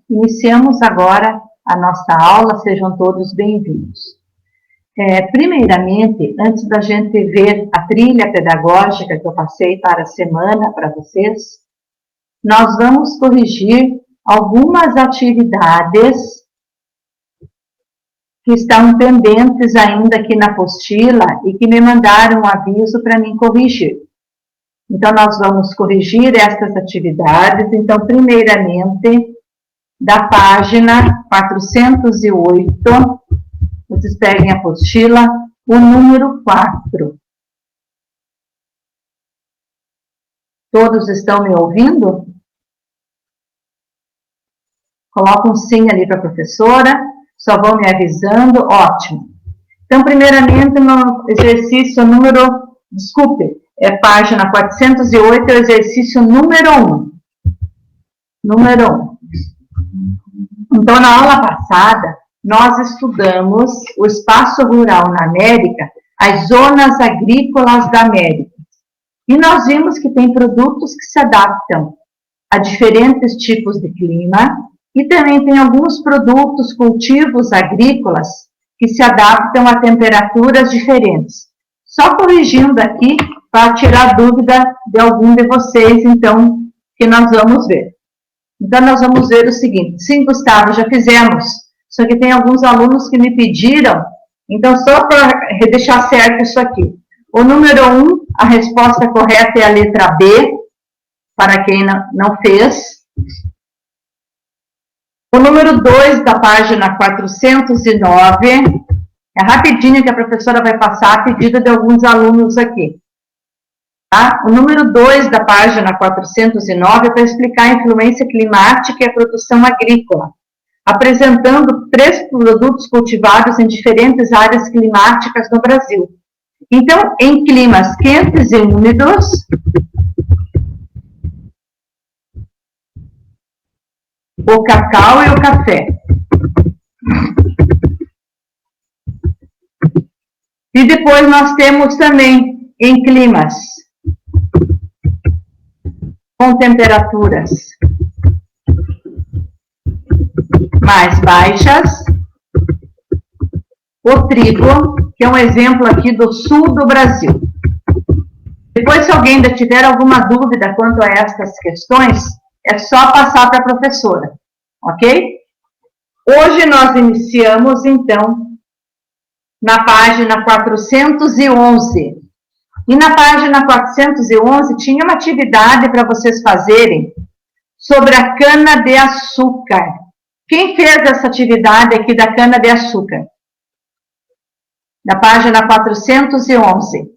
Iniciamos agora a nossa aula, sejam todos bem-vindos. Primeiramente, antes da gente ver a trilha pedagógica que eu passei para a semana para vocês, nós vamos corrigir algumas atividades que estão pendentes ainda aqui na apostila e que me mandaram um aviso para mim corrigir. Então, nós vamos corrigir essas atividades. Então, primeiramente, da página 408, vocês peguem a apostila, o número 4. Todos estão me ouvindo? Coloca um sim ali para a professora, só vão me avisando, ótimo. Então, primeiramente, no exercício número, página 408, é o exercício número 1. Número 1. Então, na aula passada, nós estudamos o espaço rural na América, as zonas agrícolas da América. E nós vimos que tem produtos que se adaptam a diferentes tipos de clima e também tem alguns produtos, cultivos agrícolas que se adaptam a temperaturas diferentes. Só corrigindo aqui para tirar dúvida de algum de vocês, então, que nós vamos ver. Então, nós vamos ver o seguinte. Sim, Gustavo, já fizemos. Só que tem alguns alunos que me pediram. Então, só para deixar certo isso aqui. O número 1, a resposta correta é a letra B, para quem não fez. O número 2 da página 409. É rapidinho que a professora vai passar a pedido de alguns alunos aqui. Tá? O número 2 da página 409 é para explicar a influência climática e a produção agrícola, apresentando 3 produtos cultivados em diferentes áreas climáticas no Brasil. Então, em climas quentes e úmidos, o cacau e o café. E depois nós temos também em climas com temperaturas mais baixas, o trigo, que é um exemplo aqui do sul do Brasil. Depois, se alguém ainda tiver alguma dúvida quanto a estas questões, é só passar para a professora, ok? Hoje nós iniciamos, então, na página 411. E na página 411 tinha uma atividade para vocês fazerem sobre a cana-de-açúcar. Quem fez essa atividade aqui da cana-de-açúcar? Na página 411.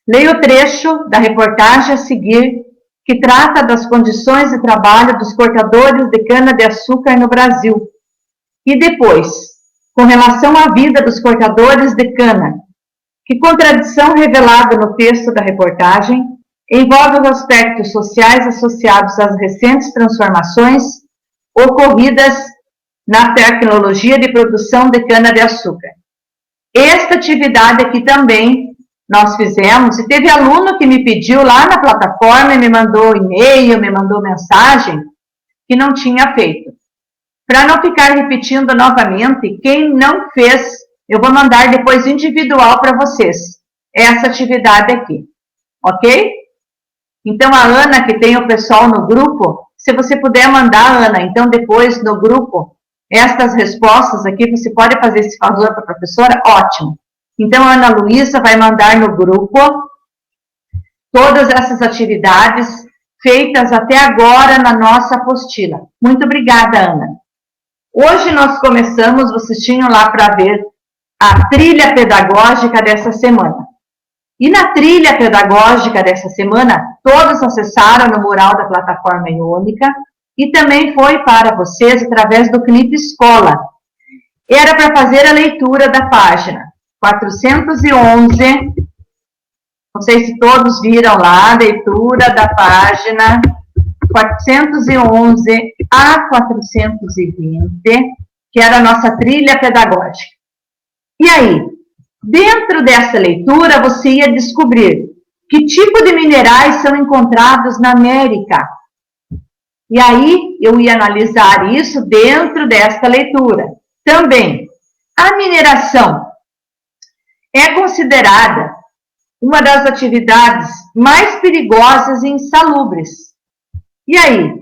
Leia o trecho da reportagem a seguir, que trata das condições de trabalho dos cortadores de cana-de-açúcar no Brasil. E depois, com relação à vida dos cortadores de cana, que contradição revelada no texto da reportagem envolve os aspectos sociais associados às recentes transformações ocorridas na tecnologia de produção de cana-de-açúcar. Esta atividade aqui também nós fizemos, e teve aluno que me pediu lá na plataforma, me mandou e-mail, me mandou mensagem, que não tinha feito. Para não ficar repetindo novamente, quem não fez, eu vou mandar depois individual para vocês, essa atividade aqui, ok? Então, a Ana, que tem o pessoal no grupo, se você puder mandar, Ana, então depois no grupo, estas respostas aqui, você pode fazer esse favor para a professora? Ótimo. Então, a Ana Luísa vai mandar no grupo todas essas atividades feitas até agora na nossa apostila. Muito obrigada, Ana. Hoje nós começamos, vocês tinham lá para ver a trilha pedagógica dessa semana. E na trilha pedagógica dessa semana, todos acessaram no mural da plataforma Iônica e também foi para vocês através do clipe Escola. Era para fazer a leitura da página 411, não sei se todos viram lá, a leitura da página 411 a 420, que era a nossa trilha pedagógica. E aí, dentro dessa leitura, você ia descobrir que tipo de minerais são encontrados na América. E aí, eu ia analisar isso dentro desta leitura. Também, a mineração é considerada uma das atividades mais perigosas e insalubres. E aí?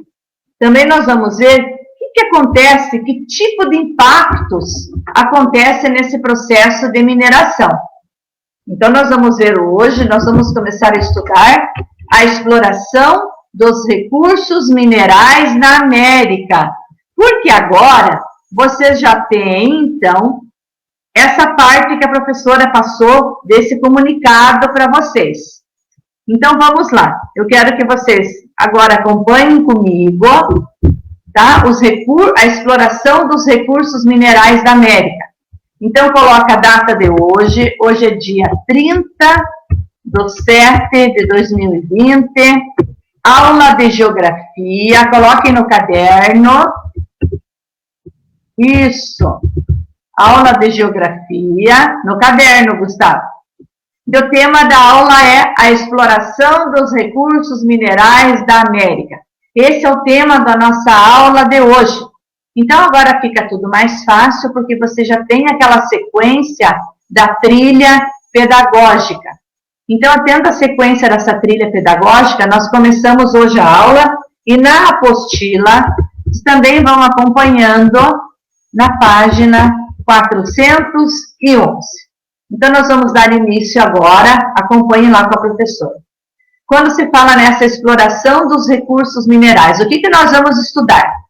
Também nós vamos ver o que acontece, que tipo de impactos acontece nesse processo de mineração. Então, nós vamos ver hoje, nós vamos começar a estudar a exploração dos recursos minerais na América. Porque agora, vocês já têm, então, essa parte que a professora passou desse comunicado para vocês. Então, vamos lá. Eu quero que vocês agora acompanhem comigo, tá? A exploração dos recursos minerais da América. Então, coloca a data de hoje. Hoje é dia 30/7/2020. Aula de Geografia. Coloquem no caderno. Isso. Aula de Geografia. No caderno, Gustavo. E o tema da aula é a exploração dos recursos minerais da América. Esse é o tema da nossa aula de hoje. Então, agora fica tudo mais fácil, porque você já tem aquela sequência da trilha pedagógica. Então, tendo a sequência dessa trilha pedagógica, nós começamos hoje a aula, e na apostila, vocês também vão acompanhando na página 411. Então, nós vamos dar início agora, acompanhem lá com a professora. Quando se fala nessa exploração dos recursos minerais, o que nós vamos estudar?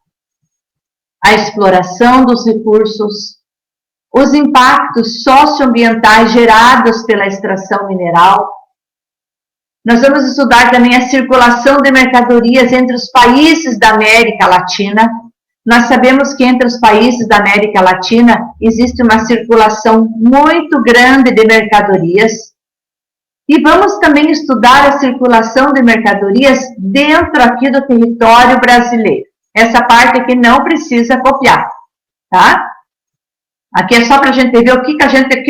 A exploração dos recursos, os impactos socioambientais gerados pela extração mineral. Nós vamos estudar também a circulação de mercadorias entre os países da América Latina. Nós sabemos que entre os países da América Latina existe uma circulação muito grande de mercadorias. E vamos também estudar a circulação de mercadorias dentro aqui do território brasileiro. Essa parte aqui não precisa copiar, tá? Aqui é só para a gente ver o que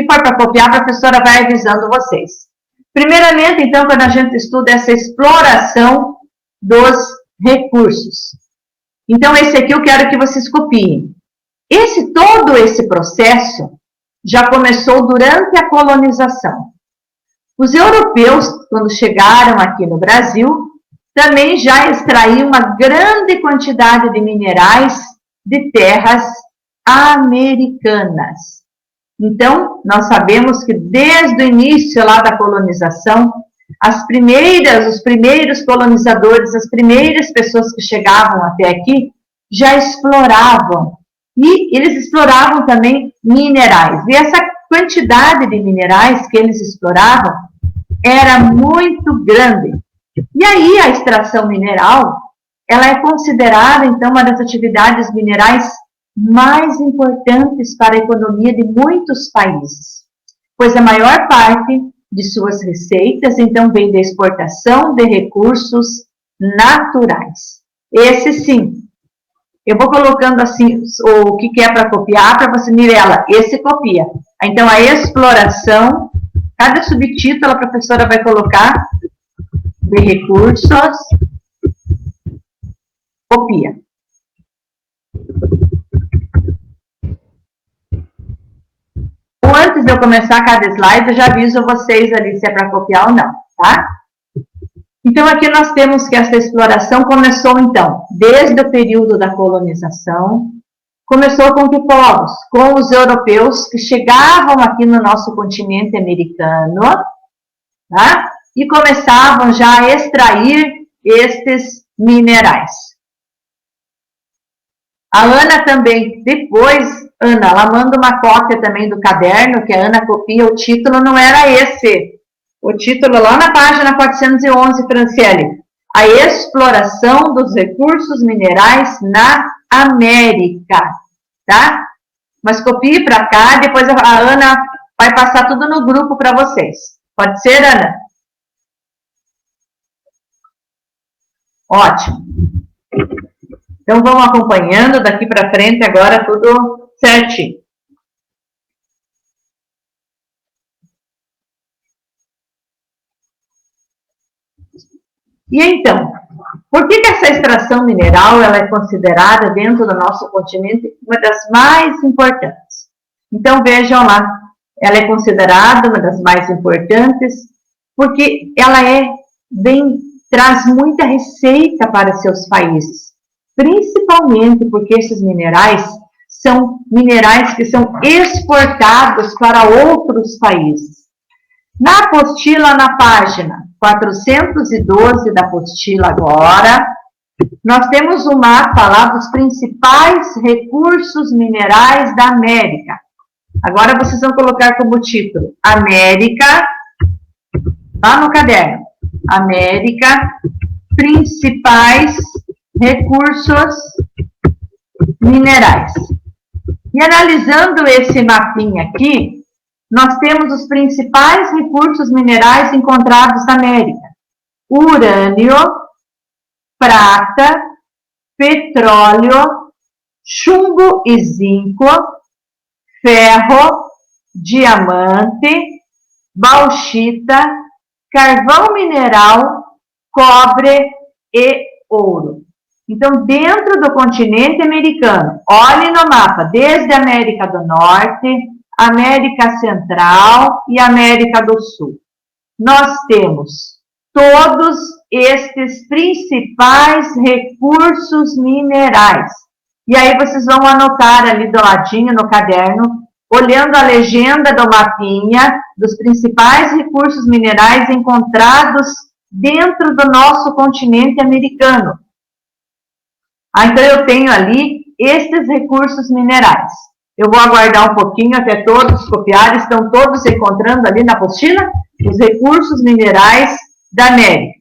for para copiar, a professora vai avisando vocês. Primeiramente, então, quando a gente estuda essa exploração dos recursos. Então, esse aqui eu quero que vocês copiem. Todo esse processo já começou durante a colonização. Os europeus, quando chegaram aqui no Brasil, também já extraíam uma grande quantidade de minerais de terras americanas. Então, nós sabemos que desde o início lá da colonização, os primeiros colonizadores, as primeiras pessoas que chegavam até aqui, já exploravam. E eles exploravam também minerais. E essa quantidade de minerais que eles exploravam era muito grande. E aí a extração mineral, ela é considerada, então, uma das atividades minerais mais importantes para a economia de muitos países, pois a maior parte de suas receitas, então, vem da exportação de recursos naturais. Esse sim. Eu vou colocando assim o que é para copiar, para você, Mirella, esse copia. Então, a exploração, cada subtítulo a professora vai colocar de recursos, copia. Antes de eu começar cada slide, eu já aviso vocês ali se é para copiar ou não, tá? Então, aqui nós temos que essa exploração começou, então, desde o período da colonização. Começou com que povos? Com os europeus que chegavam aqui no nosso continente americano, tá? E começavam já a extrair estes minerais. A Ana também, depois, Ana, ela manda uma cópia também do caderno, que a Ana copia, o título não era esse. O título lá na página 411, Franciele. A exploração dos recursos minerais na América, tá? Mas copie para cá, depois a Ana vai passar tudo no grupo para vocês. Pode ser, Ana? Ótimo. Então, vamos acompanhando daqui para frente agora tudo certinho. E então, Por que essa extração mineral ela é considerada dentro do nosso continente uma das mais importantes? Então vejam lá, ela é considerada uma das mais importantes porque ela traz muita receita para seus países, principalmente porque esses minerais são minerais que são exportados para outros países. Na apostila, na página 412 da apostila agora, nós temos um mapa lá dos principais recursos minerais da América. Agora vocês vão colocar como título, América, lá no caderno, América, principais recursos minerais. E analisando esse mapinha aqui, nós temos os principais recursos minerais encontrados na América. Urânio, prata, petróleo, chumbo e zinco, ferro, diamante, bauxita, carvão mineral, cobre e ouro. Então, dentro do continente americano, olhem no mapa, desde a América do Norte, América Central e América do Sul. Nós temos todos estes principais recursos minerais. E aí vocês vão anotar ali do ladinho no caderno, olhando a legenda do mapinha, dos principais recursos minerais encontrados dentro do nosso continente americano. Então eu tenho ali estes recursos minerais. Eu vou aguardar um pouquinho até todos copiarem, estão todos encontrando ali na apostila os recursos minerais da América.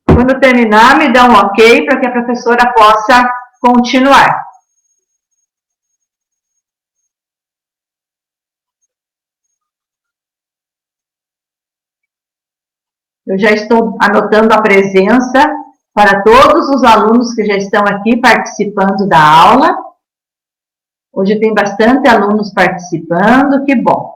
Quando terminar, me dá um ok para que a professora possa continuar. Eu já estou anotando a presença para todos os alunos que já estão aqui participando da aula. Hoje tem bastante alunos participando, que bom.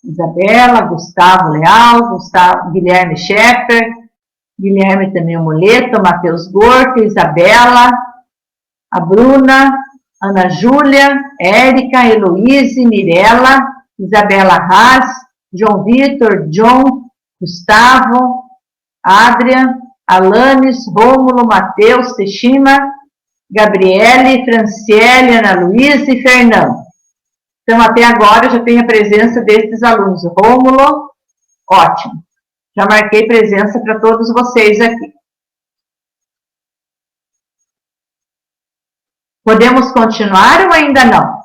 Isabela, Gustavo Leal, Guilherme Scheffer, Guilherme também o Muleto, Matheus Gorka, Isabela, a Bruna, Ana Júlia, Érica, Heloíse, Mirella, Isabela Haas, João Vitor, John, Gustavo, Adrian, Alanes, Rômulo, Matheus, Teixeira, Gabriele, Franciele, Ana Luísa e Fernando. Então, até agora, eu já tenho a presença destes alunos. Rômulo, ótimo. Já marquei presença para todos vocês aqui. Podemos continuar ou ainda não?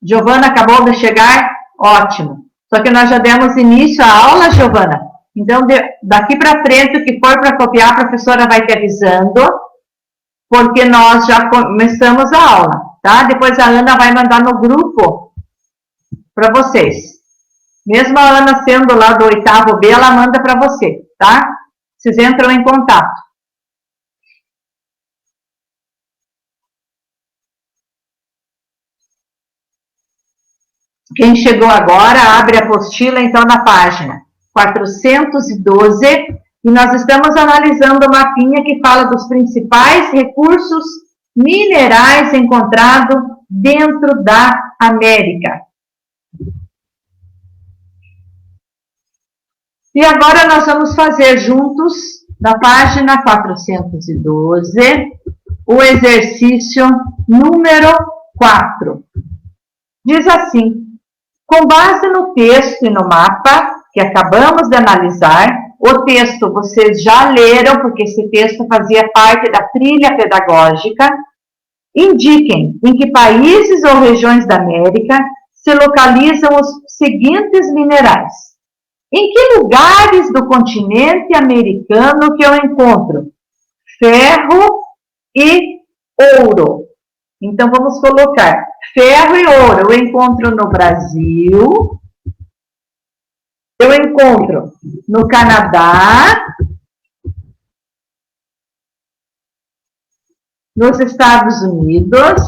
Giovana acabou de chegar? Ótimo. Só que nós já demos início à aula, Giovana. Então, daqui para frente, o que for para copiar, a professora vai te avisando, porque nós já começamos a aula, tá? Depois a Ana vai mandar no grupo para vocês. Mesmo a Ana sendo lá do 8º B, ela manda para você, tá? Vocês entram em contato. Quem chegou agora, abre a apostila, então, na página 412, e nós estamos analisando o mapinha que fala dos principais recursos minerais encontrados dentro da América. E agora nós vamos fazer juntos, na página 412, o exercício número 4. Diz assim: com base no texto e no mapa que acabamos de analisar, o texto vocês já leram, porque esse texto fazia parte da trilha pedagógica, indiquem em que países ou regiões da América se localizam os seguintes minerais. Em que lugares do continente americano que eu encontro ferro e ouro? Então, vamos colocar ferro e ouro. Eu encontro no Brasil, eu encontro no Canadá, nos Estados Unidos,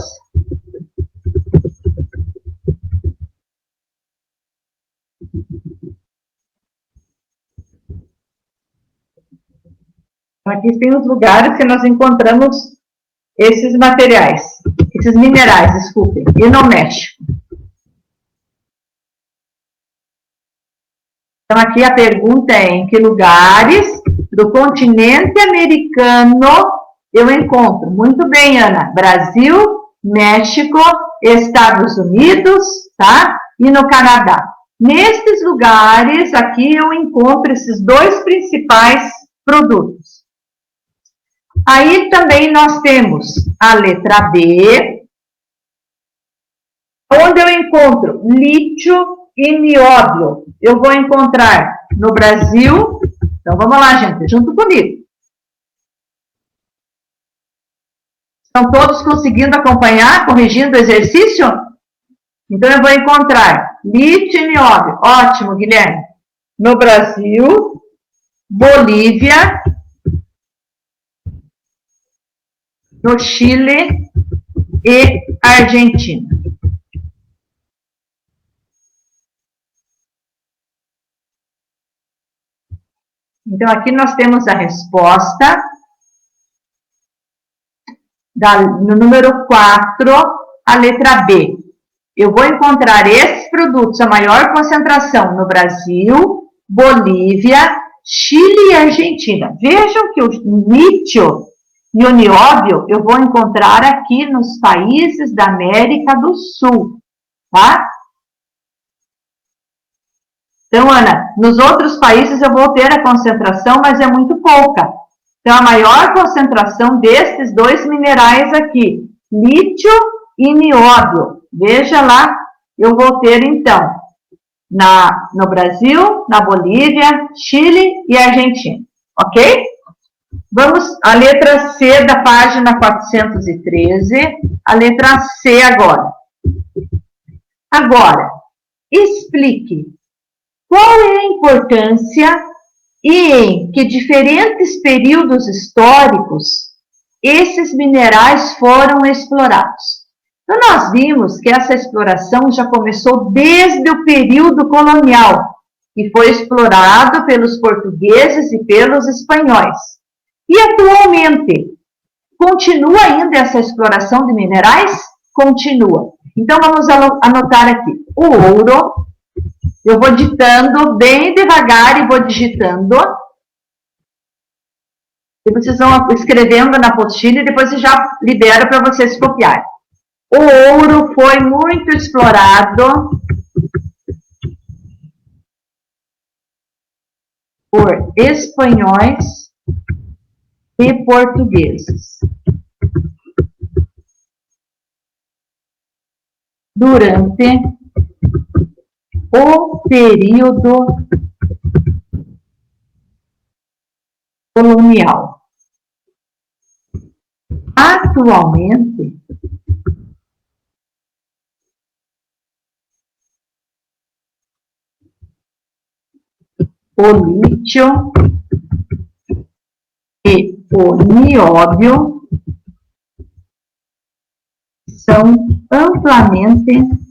aqui tem os lugares que nós encontramos esses materiais, esses minerais, desculpem, e no México. Então, aqui a pergunta é: em que lugares do continente americano eu encontro? Muito bem, Ana. Brasil, México, Estados Unidos, tá? E no Canadá. Nesses lugares, aqui eu encontro esses dois principais produtos. Aí também nós temos a letra B, onde eu encontro lítio e nióbio. Eu vou encontrar no Brasil. Então, vamos lá, gente, junto comigo. Estão todos conseguindo acompanhar, corrigindo o exercício? Então, eu vou encontrar lítio e nióbio. Ótimo, Guilherme. No Brasil, Bolívia, no Chile e Argentina. Então, aqui nós temos a resposta no número 4, a letra B. Eu vou encontrar esses produtos, a maior concentração no Brasil, Bolívia, Chile e Argentina. Vejam que o lítio e o nióbio eu vou encontrar aqui nos países da América do Sul, tá? Então, Ana, nos outros países eu vou ter a concentração, mas é muito pouca. Então, a maior concentração desses dois minerais aqui, lítio e nióbio. Veja lá, eu vou ter, então, no Brasil, na Bolívia, Chile e Argentina. Ok? Vamos à letra C da página 413. A letra C agora. Agora, explique qual é a importância e em que diferentes períodos históricos esses minerais foram explorados. Então, nós vimos que essa exploração já começou desde o período colonial, que foi explorado pelos portugueses e pelos espanhóis. E, atualmente, continua ainda essa exploração de minerais? Continua. Então, vamos anotar aqui. O ouro. Eu vou ditando bem devagar e vou digitando. E vocês vão escrevendo na apostila e depois eu já libero para vocês copiarem. O ouro foi muito explorado por espanhóis e portugueses durante o período colonial. Atualmente, o lítio e o nióbio são amplamente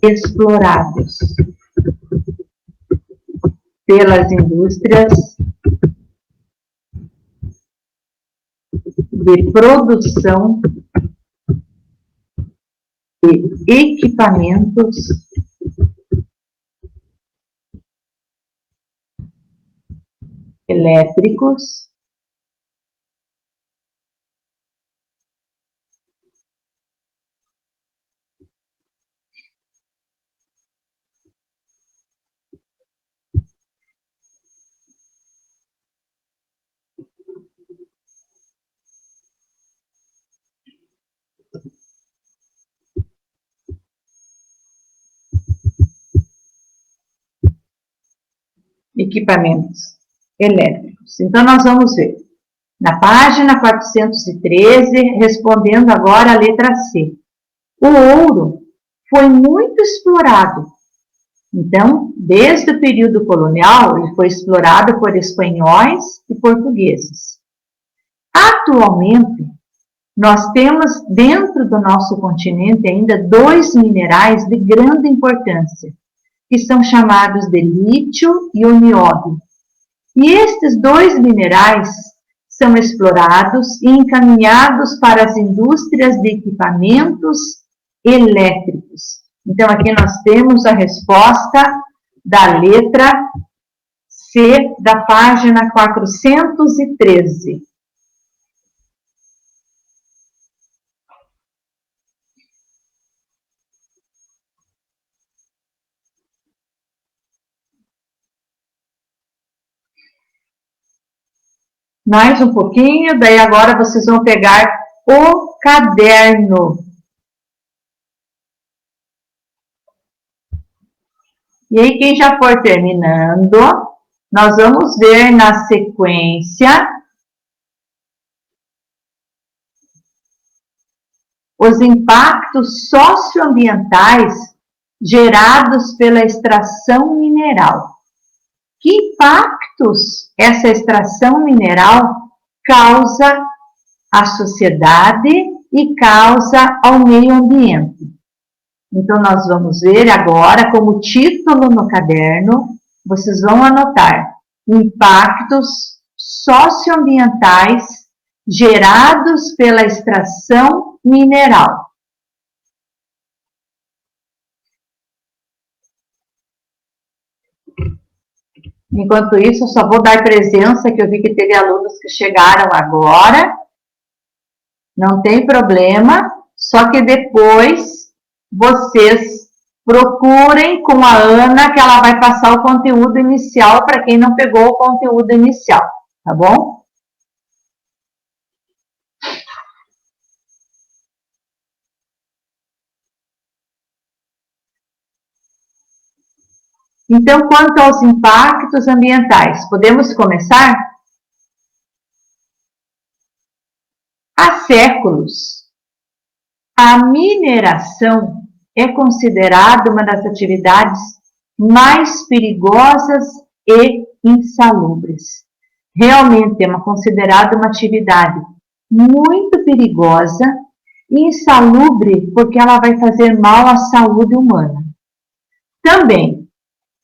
explorados pelas indústrias de produção de equipamentos elétricos elétricos. Então, nós vamos ver. Na página 413, respondendo agora a letra C. O ouro foi muito explorado Então, desde o período colonial, ele foi explorado por espanhóis e portugueses. Atualmente, nós temos dentro do nosso continente ainda 2 minerais de grande importância, que são chamados de lítio e o nióbio. E estes 2 minerais são explorados e encaminhados para as indústrias de equipamentos elétricos. Então, aqui nós temos a resposta da letra C da página 413. Mais um pouquinho, daí agora vocês vão pegar o caderno. E aí, quem já for terminando, nós vamos ver na sequência os impactos socioambientais gerados pela extração mineral. Que impactos essa extração mineral causa à sociedade e causa ao meio ambiente? Então, nós vamos ver agora, como título no caderno, vocês vão anotar impactos socioambientais gerados pela extração mineral. Enquanto isso, eu só vou dar presença, que eu vi que teve alunos que chegaram agora. Não tem problema, só que depois vocês procurem com a Ana, que ela vai passar o conteúdo inicial para quem não pegou o conteúdo inicial, tá bom? Então, quanto aos impactos ambientais, podemos começar? Há séculos, a mineração é considerada uma das atividades mais perigosas e insalubres. Realmente é considerada uma atividade muito perigosa e insalubre porque ela vai fazer mal à saúde humana. Também,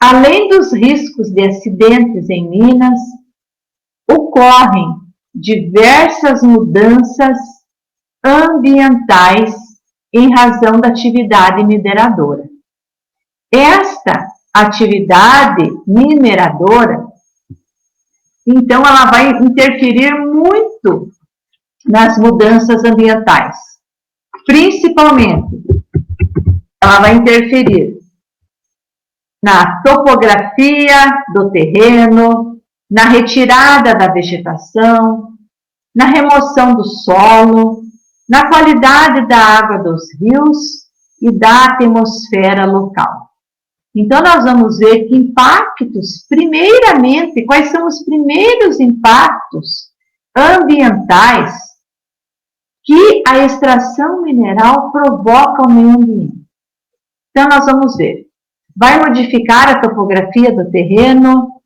além dos riscos de acidentes em minas, ocorrem diversas mudanças ambientais em razão da atividade mineradora. Esta atividade mineradora, então, ela vai interferir muito nas mudanças ambientais. Principalmente, ela vai interferir na topografia do terreno, na retirada da vegetação, na remoção do solo, na qualidade da água dos rios e da atmosfera local. Então, nós vamos ver que impactos, primeiramente, quais são os primeiros impactos ambientais que a extração mineral provoca ao meio ambiente. Então, nós vamos ver. Vai modificar a topografia do terreno,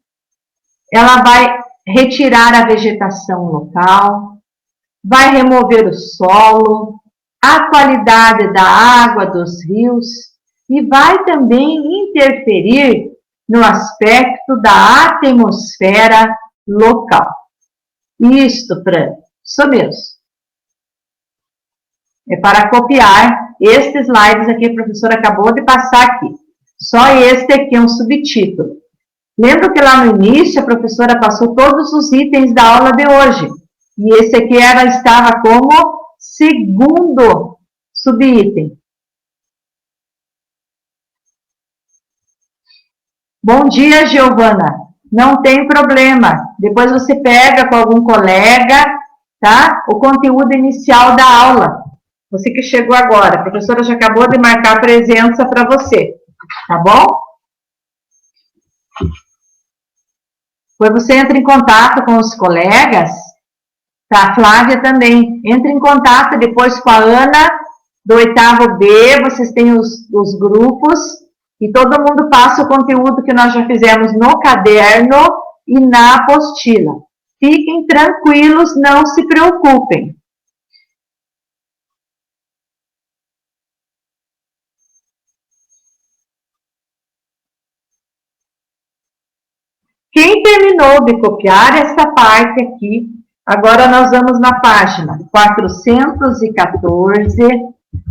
ela vai retirar a vegetação local, vai remover o solo, a qualidade da água dos rios e vai também interferir no aspecto da atmosfera local. Isto, Fran, isso mesmo. É para copiar estes slides aqui, a professora acabou de passar aqui. Só este aqui é um subtítulo. Lembra que lá no início a professora passou todos os itens da aula de hoje. E esse aqui estava como segundo subitem. Bom dia, Giovana. Não tem problema. Depois você pega com algum colega, tá? O conteúdo inicial da aula. Você que chegou agora. A professora já acabou de marcar presença para você. Tá bom? Depois você entra em contato com os colegas. Tá, Flávia também. Entre em contato depois com a Ana, do 8º B. Vocês têm os grupos. E todo mundo passa o conteúdo que nós já fizemos no caderno e na apostila. Fiquem tranquilos, não se preocupem. Quem terminou de copiar essa parte aqui, agora nós vamos na página 414,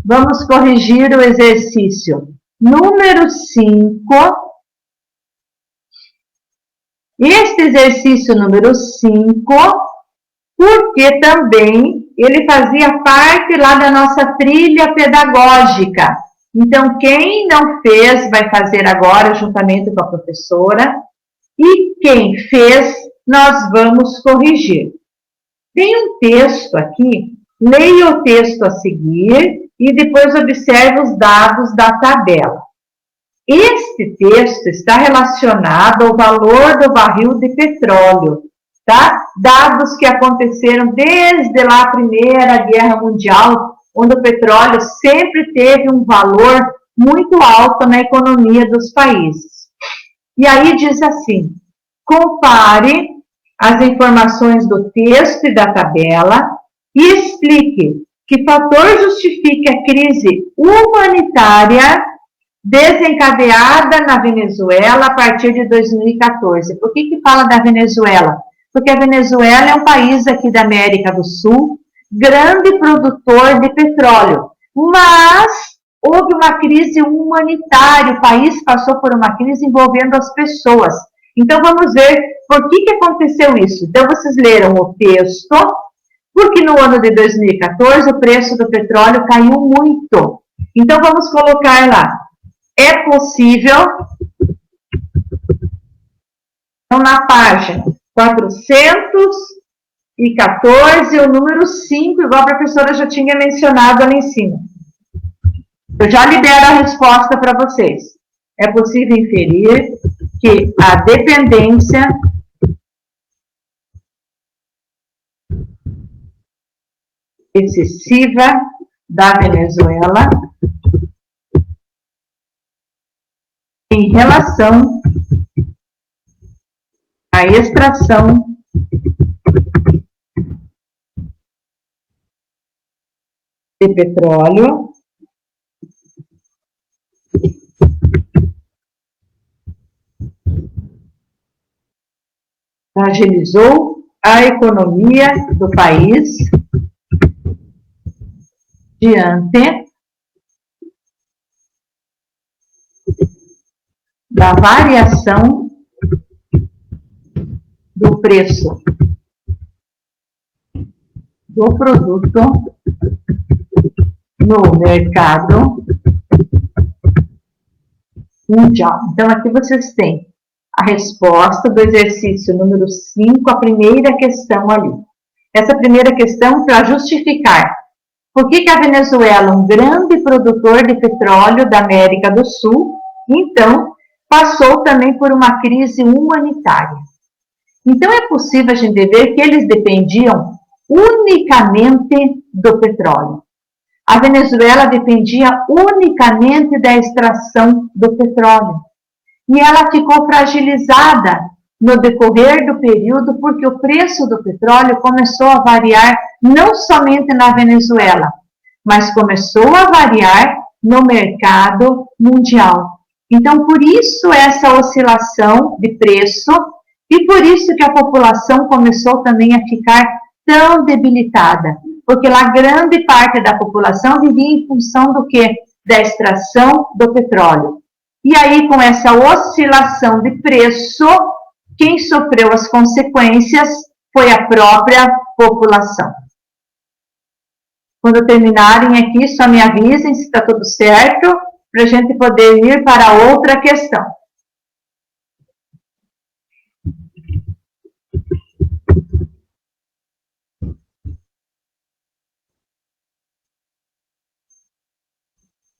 vamos corrigir o exercício número 5. Este exercício número 5, porque também ele fazia parte lá da nossa trilha pedagógica. Então, quem não fez, vai fazer agora, juntamente com a professora. E quem fez, nós vamos corrigir. Tem um texto aqui, leia o texto a seguir e depois observe os dados da tabela. Este texto está relacionado ao valor do barril de petróleo, tá? Dados que aconteceram desde lá a Primeira Guerra Mundial, onde o petróleo sempre teve um valor muito alto na economia dos países. E aí diz assim, compare as informações do texto e da tabela e explique que fator justifica a crise humanitária desencadeada na Venezuela a partir de 2014. Por que fala da Venezuela? Porque a Venezuela é um país aqui da América do Sul, grande produtor de petróleo, mas houve uma crise humanitária, o país passou por uma crise envolvendo as pessoas. Então, vamos ver por que aconteceu isso. Então, vocês leram o texto, porque no ano de 2014 o preço do petróleo caiu muito. Então, vamos colocar lá. É possível, então, na página 414, o número 5, igual a professora já tinha mencionado ali em cima. Eu já libero a resposta para vocês. É possível inferir que a dependência excessiva da Venezuela em relação à extração de petróleo fragilizou a economia do país diante da variação do preço do produto no mercado mundial. Então, aqui vocês têm a resposta do exercício número 5, a primeira questão ali. Essa primeira questão para justificar por que a Venezuela, um grande produtor de petróleo da América do Sul, então, passou também por uma crise humanitária. Então, é possível a gente ver que eles dependiam unicamente do petróleo. A Venezuela dependia unicamente da extração do petróleo. E ela ficou fragilizada no decorrer do período, porque o preço do petróleo começou a variar não somente na Venezuela, mas começou a variar no mercado mundial. Então, por isso essa oscilação de preço e por isso que a população começou também a ficar tão debilitada, porque lá grande parte da população vivia em função do quê? Da extração do petróleo. E aí, com essa oscilação de preço, quem sofreu as consequências foi a própria população. Quando terminarem aqui, só me avisem se está tudo certo, para a gente poder ir para outra questão.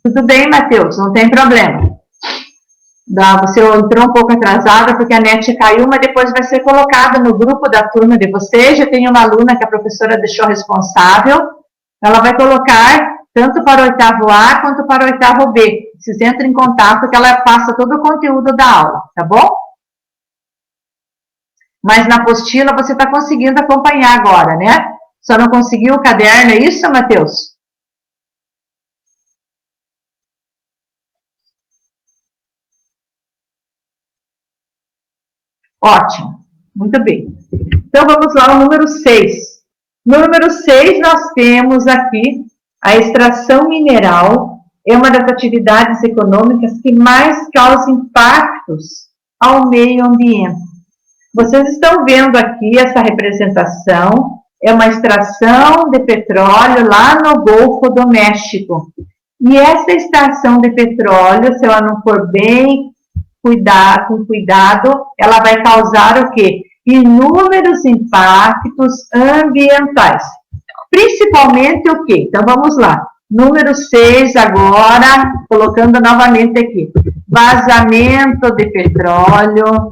Tudo bem, Matheus, não tem problema. Você entrou um pouco atrasada porque a net caiu, mas depois vai ser colocada no grupo da turma de vocês. Já tem uma aluna que a professora deixou responsável. Ela vai colocar tanto para o oitavo A quanto para o oitavo B. vocês entrem em contato que ela passa todo o conteúdo da aula, tá bom? Mas na apostila você está conseguindo acompanhar agora, né? Só não conseguiu o caderno, é isso, Matheus? Ótimo, muito bem. Então vamos lá ao número 6. No número 6 nós temos aqui a extração mineral, é uma das atividades econômicas que mais causa impactos ao meio ambiente. Vocês estão vendo aqui essa representação, é uma extração de petróleo lá no Golfo do México. E essa extração de petróleo, se ela não for bem com cuidado, ela vai causar o quê? Inúmeros impactos ambientais. Principalmente o quê? Então vamos lá. Número 6 agora, colocando novamente aqui. Vazamento de petróleo.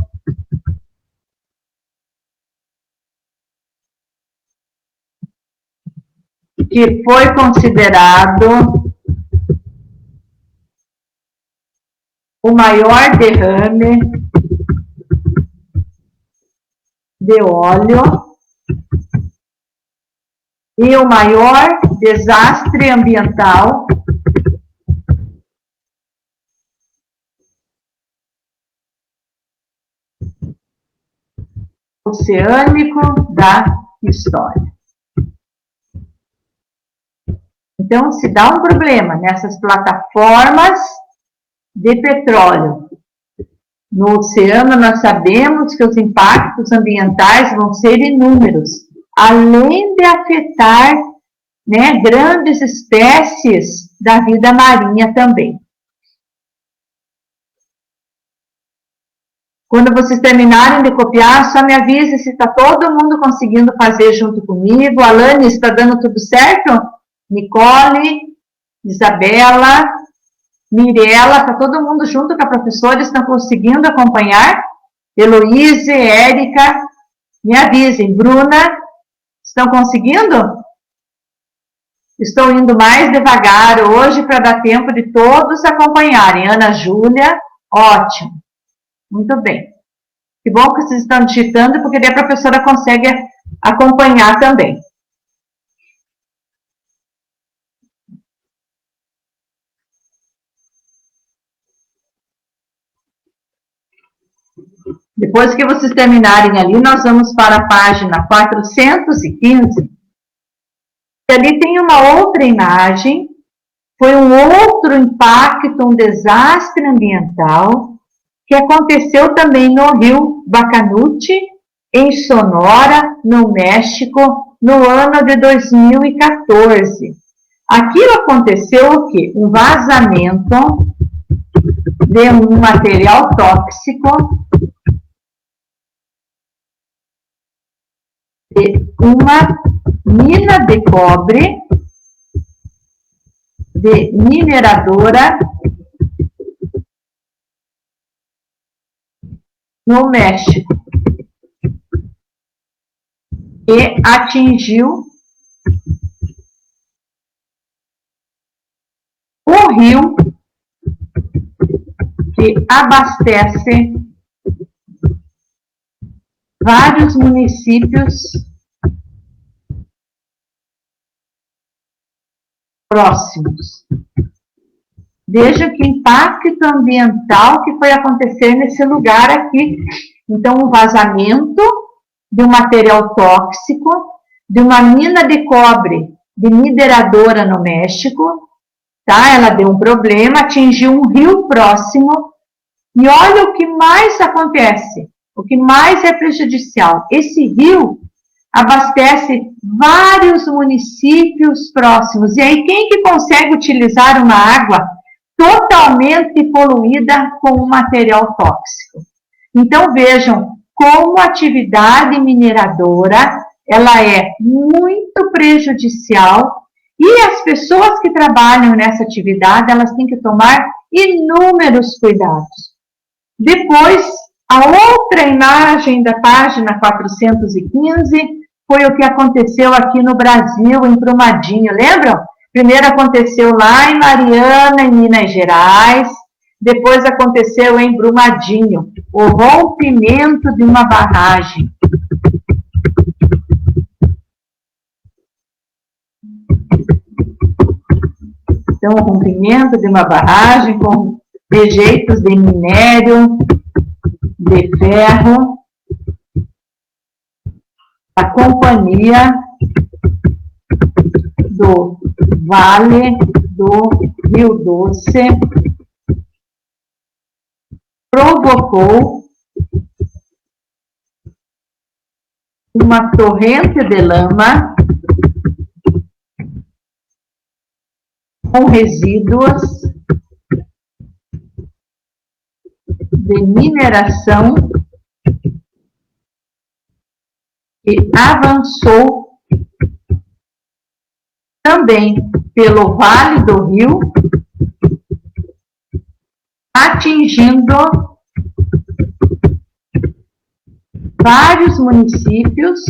Que foi considerado o maior derrame de óleo e o maior desastre ambiental oceânico da história. Então, se dá um problema nessas plataformas de petróleo no oceano, nós sabemos que os impactos ambientais vão ser inúmeros, além de afetar, né, grandes espécies da vida marinha também. Quando vocês terminarem de copiar, só me avise se está todo mundo conseguindo fazer junto comigo. Alane, está dando tudo certo? Nicole, Isabela, Mirela, está todo mundo junto com a professora, estão conseguindo acompanhar? Heloíse, Érica, me avisem. Bruna, estão conseguindo? Estou indo mais devagar hoje para dar tempo de todos acompanharem. Ana Júlia, ótimo. Muito bem. Que bom que vocês estão digitando, porque daí a professora consegue acompanhar também. Depois que vocês terminarem ali, nós vamos para a página 415. E ali tem uma outra imagem. Foi um outro impacto, um desastre ambiental, que aconteceu também no rio Bacanute, em Sonora, no México, no ano de 2014. Aquilo aconteceu o quê? Um vazamento de um material tóxico de uma mina de cobre de mineradora no México, e atingiu o rio que abastece vários municípios próximos. Veja que impacto ambiental que foi acontecer nesse lugar aqui. Então, um vazamento de um material tóxico, de uma mina de cobre de mineradora no México, tá? Ela deu um problema, atingiu um rio próximo, e olha o que mais acontece, o que mais é prejudicial. Esse rio abastece vários municípios próximos, e aí quem que consegue utilizar uma água totalmente poluída com um material tóxico? Então, vejam como a atividade mineradora, ela é muito prejudicial, e as pessoas que trabalham nessa atividade, elas têm que tomar inúmeros cuidados. Depois, a outra imagem da página 415 foi o que aconteceu aqui no Brasil, em Brumadinho. Lembram? Primeiro aconteceu lá em Mariana, em Minas Gerais, depois aconteceu em Brumadinho, o rompimento de uma barragem. Então, o rompimento de uma barragem com rejeitos de minério, de ferro, a companhia do Vale do Rio Doce provocou uma torrente de lama com resíduos de mineração que avançou também pelo Vale do Rio, atingindo vários municípios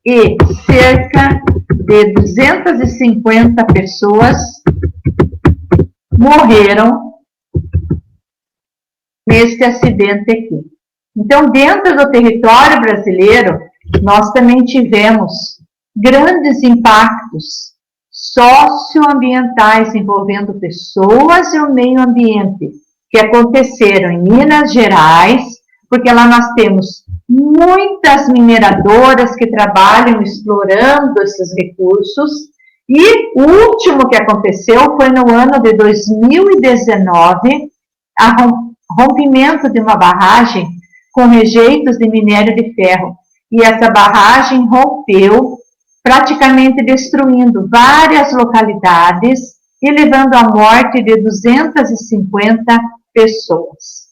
e cerca de 250 pessoas morreram neste acidente aqui. Então, dentro do território brasileiro, nós também tivemos grandes impactos socioambientais envolvendo pessoas e o meio ambiente, que aconteceram em Minas Gerais, porque lá nós temos muitas mineradoras que trabalham explorando esses recursos, e o último que aconteceu foi no ano de 2019, rompimento de uma barragem com rejeitos de minério de ferro. E essa barragem rompeu, praticamente destruindo várias localidades e levando à morte de 250 pessoas.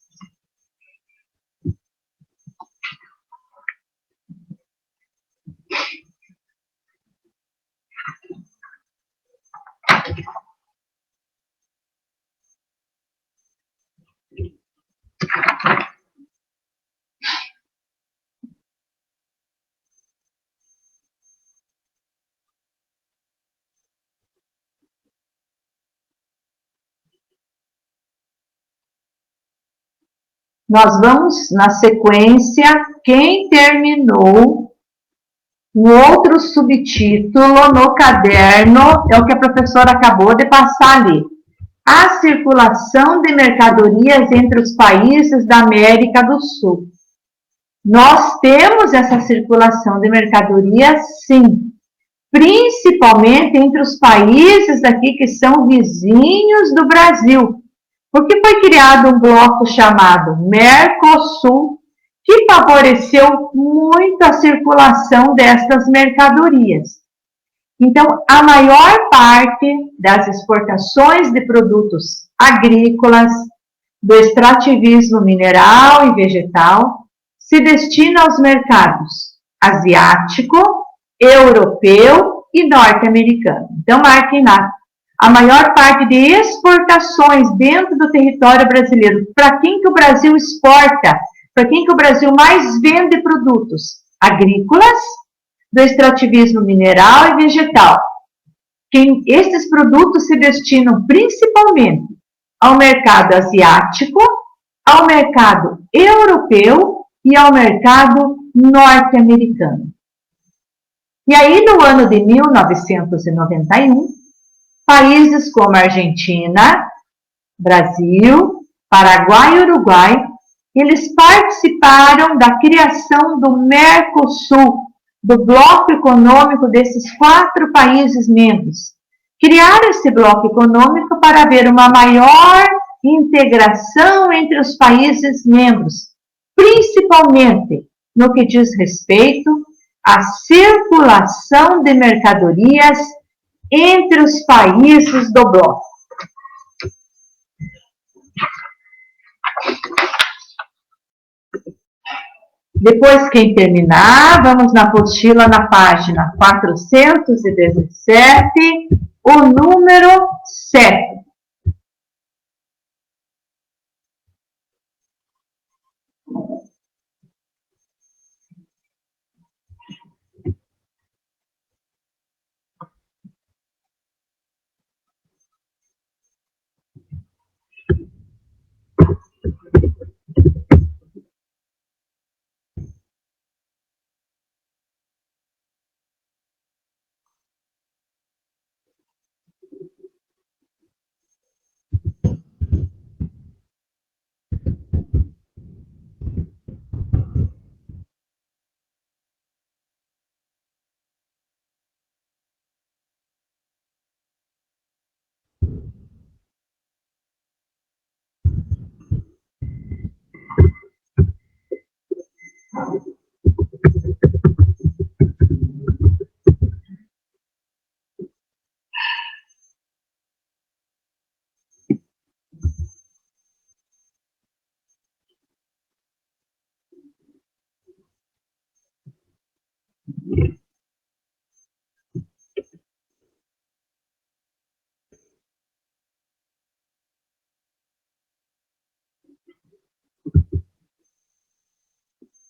Nós vamos, na sequência, quem terminou um outro subtítulo no caderno, é o que a professora acabou de passar ali. A circulação de mercadorias entre os países da América do Sul. Nós temos essa circulação de mercadorias, sim, principalmente entre os países daqui que são vizinhos do Brasil, porque foi criado um bloco chamado Mercosul, que favoreceu muito a circulação destas mercadorias. Então, a maior parte das exportações de produtos agrícolas, do extrativismo mineral e vegetal, se destina aos mercados asiático, europeu e norte-americano. Então, marquem lá. A maior parte de exportações dentro do território brasileiro, para quem que o Brasil exporta, para quem que o Brasil mais vende produtos agrícolas, do extrativismo mineral e vegetal. Esses produtos se destinam principalmente ao mercado asiático, ao mercado europeu e ao mercado norte-americano. E aí, no ano de 1991, países como Argentina, Brasil, Paraguai e Uruguai, eles participaram da criação do Mercosul, do bloco econômico desses 4 países membros. Criaram esse bloco econômico para haver uma maior integração entre os países membros, principalmente no que diz respeito à circulação de mercadorias entre os países do bloco. Depois, quem terminar, vamos na apostila na página 417, o número 7.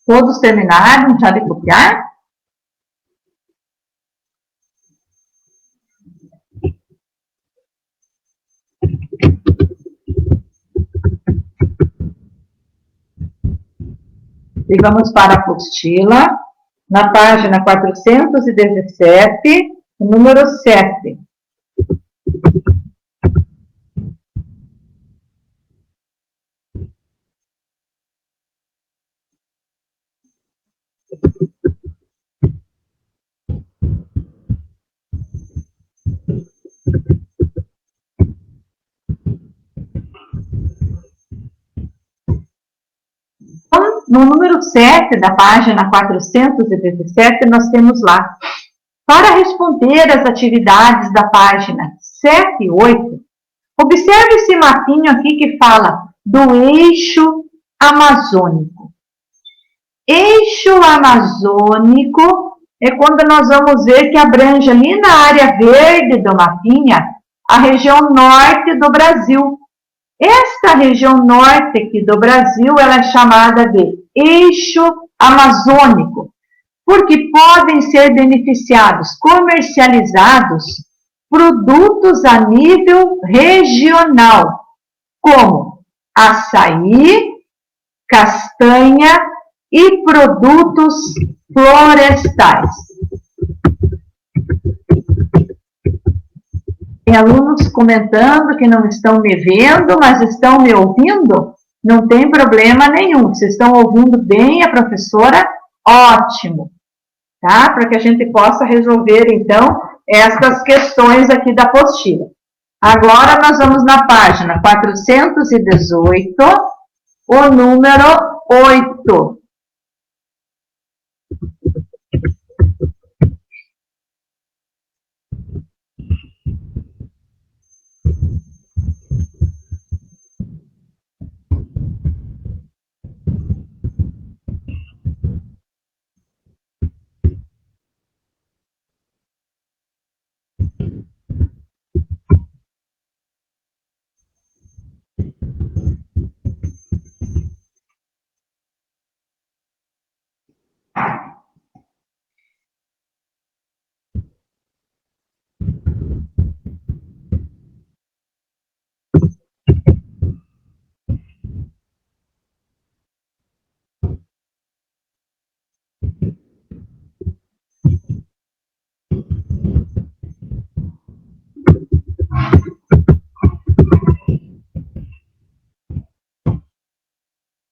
Todos terminaram já de copiar? E vamos para a apostila, na página 417, número 7. No número 7 da página 417, nós temos lá, para responder às atividades da página 7 e 8, observe esse mapinho aqui que fala do eixo amazônico. Eixo amazônico é quando nós vamos ver que abrange ali na área verde do mapinha a região norte do Brasil. Esta região norte aqui do Brasil, ela é chamada de eixo amazônico, porque podem ser beneficiados, comercializados, produtos a nível regional, como açaí, castanha e produtos florestais. Tem alunos comentando que não estão me vendo, mas estão me ouvindo? Não tem problema nenhum. Vocês estão ouvindo bem a professora? Ótimo. Tá? Para que a gente possa resolver, então, estas questões aqui da apostila. Agora, nós vamos na página 418, o número 8.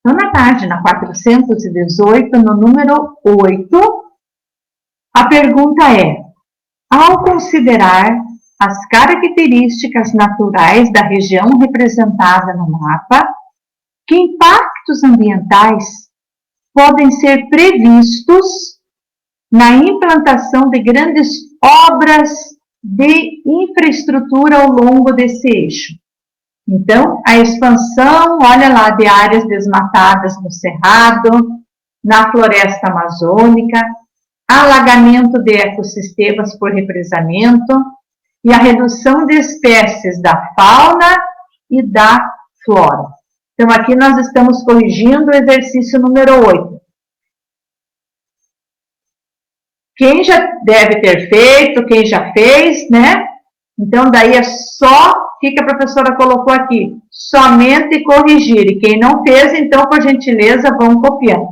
Então, na página 418, no número 8, a pergunta é: ao considerar as características naturais da região representada no mapa, que impactos ambientais podem ser previstos na implantação de grandes obras de infraestrutura ao longo desse eixo? Então, a expansão, olha lá, de áreas desmatadas no Cerrado, na floresta amazônica, alagamento de ecossistemas por represamento e a redução de espécies da fauna e da flora. Então, aqui nós estamos corrigindo o exercício número 8. Quem já deve ter feito, quem já fez, né? Então, daí é só o que a professora colocou aqui, somente corrigir. E quem não fez, então, por gentileza, vão copiando.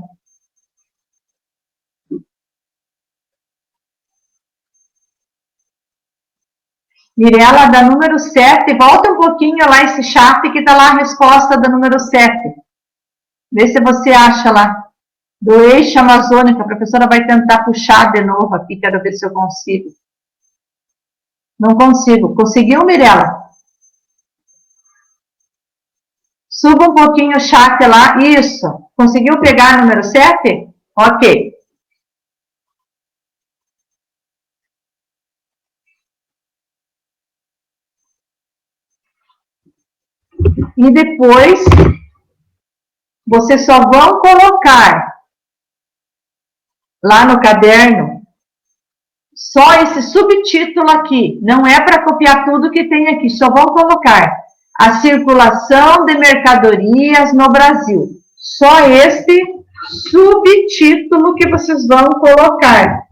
Mirela, da número 7, volta um pouquinho lá esse chat que está lá a resposta da número 7. Vê se você acha lá. Do eixo amazônico, a professora vai tentar puxar de novo aqui, quero ver se eu consigo. Não consigo. Conseguiu, Mirela? Suba um pouquinho o chat lá. Isso. Conseguiu pegar o número 7? Ok. E depois, vocês só vão colocar lá no caderno só esse subtítulo aqui. Não é para copiar tudo que tem aqui. Só vão colocar a circulação de mercadorias no Brasil. Só este subtítulo que vocês vão colocar: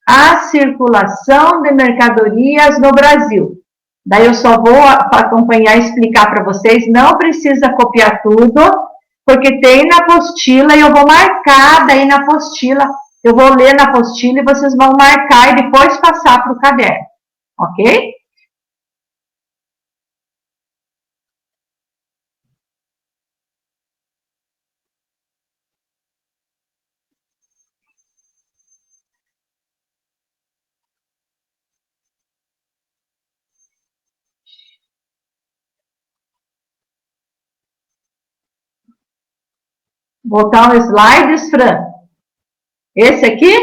a circulação de mercadorias no Brasil. Daí eu só vou acompanhar e explicar para vocês, não precisa copiar tudo, porque tem na apostila e eu vou marcar daí na apostila, eu vou ler na apostila e vocês vão marcar e depois passar para o caderno, ok? Voltar os slides, Fran. Esse aqui,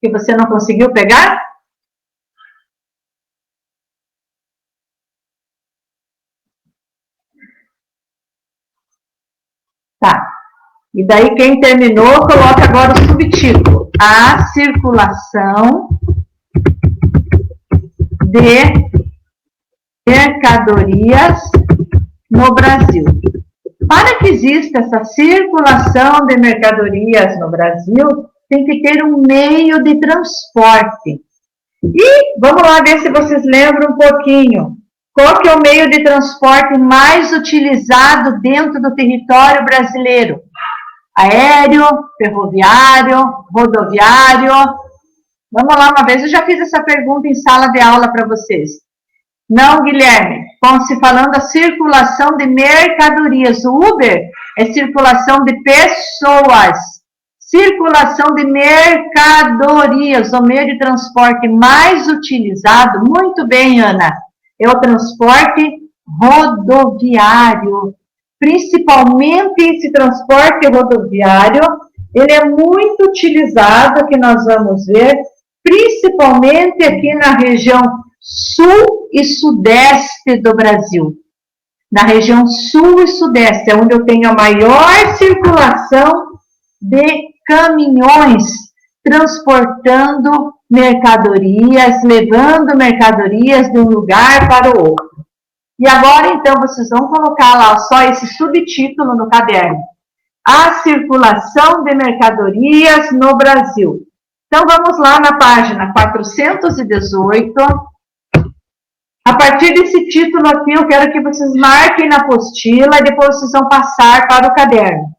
que você não conseguiu pegar? Tá. E daí, quem terminou, coloca agora o subtítulo: a circulação de mercadorias no Brasil. Para que exista essa circulação de mercadorias no Brasil, tem que ter um meio de transporte. E vamos lá ver se vocês lembram um pouquinho. Qual que é o meio de transporte mais utilizado dentro do território brasileiro? Aéreo, ferroviário, rodoviário? Vamos lá, uma vez eu já fiz essa pergunta em sala de aula para vocês. Não, Guilherme, se falando da circulação de mercadorias. O Uber é circulação de pessoas. Circulação de mercadorias, o meio de transporte mais utilizado, muito bem, Ana, é o transporte rodoviário. Principalmente esse transporte rodoviário, ele é muito utilizado, que nós vamos ver, principalmente aqui na região sul e sudeste do Brasil. Na região sul e sudeste, é onde eu tenho a maior circulação de caminhões transportando mercadorias, levando mercadorias de um lugar para o outro. E agora, então, vocês vão colocar lá só esse subtítulo no caderno: a circulação de mercadorias no Brasil. Então, vamos lá na página 418. A partir desse título aqui, eu quero que vocês marquem na apostila e depois vocês vão passar para o caderno.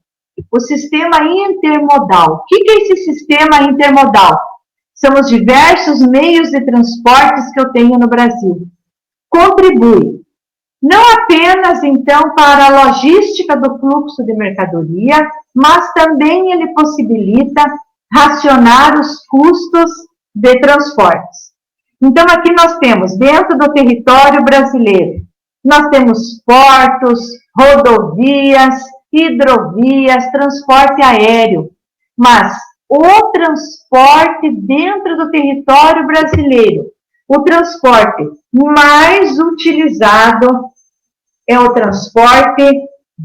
O sistema intermodal. O que é esse sistema intermodal? São os diversos meios de transportes que eu tenho no Brasil. Contribui não apenas, então, para a logística do fluxo de mercadoria, mas também ele possibilita racionar os custos de transportes. Então, aqui nós temos, dentro do território brasileiro, nós temos portos, rodovias, hidrovias, transporte aéreo. Mas o transporte dentro do território brasileiro, o transporte mais utilizado é o transporte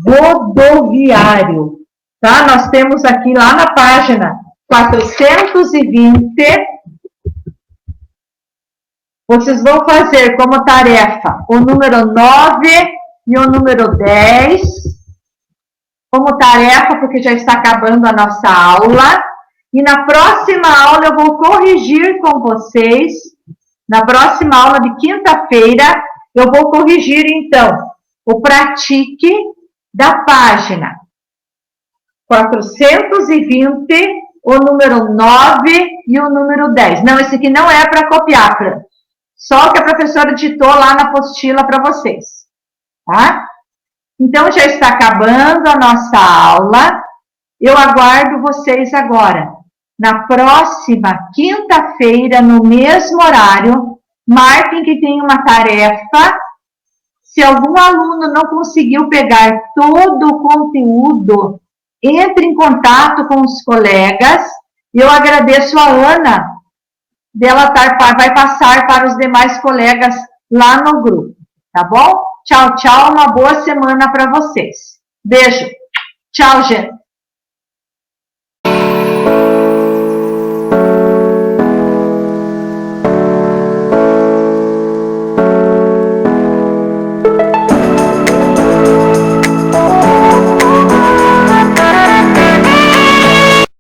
rodoviário. Tá? Nós temos aqui lá na página 420, vocês vão fazer como tarefa o número 9 e o número 10, como tarefa, porque já está acabando a nossa aula. E na próxima aula eu vou corrigir com vocês, na próxima aula de quinta-feira, eu vou corrigir, então, o pratique da página 420, o número 9 e o número 10. Não, esse aqui não é para copiar, Fran. Só que a professora ditou lá na apostila para vocês, tá? Então, já está acabando a nossa aula. Eu aguardo vocês agora. Na próxima quinta-feira, no mesmo horário, marquem que tem uma tarefa. Se algum aluno não conseguiu pegar todo o conteúdo, entre em contato com os colegas. Eu agradeço a Ana, dela vai passar para os demais colegas lá no grupo, tá bom? Tchau, tchau, uma boa semana para vocês. Beijo. Tchau, gente.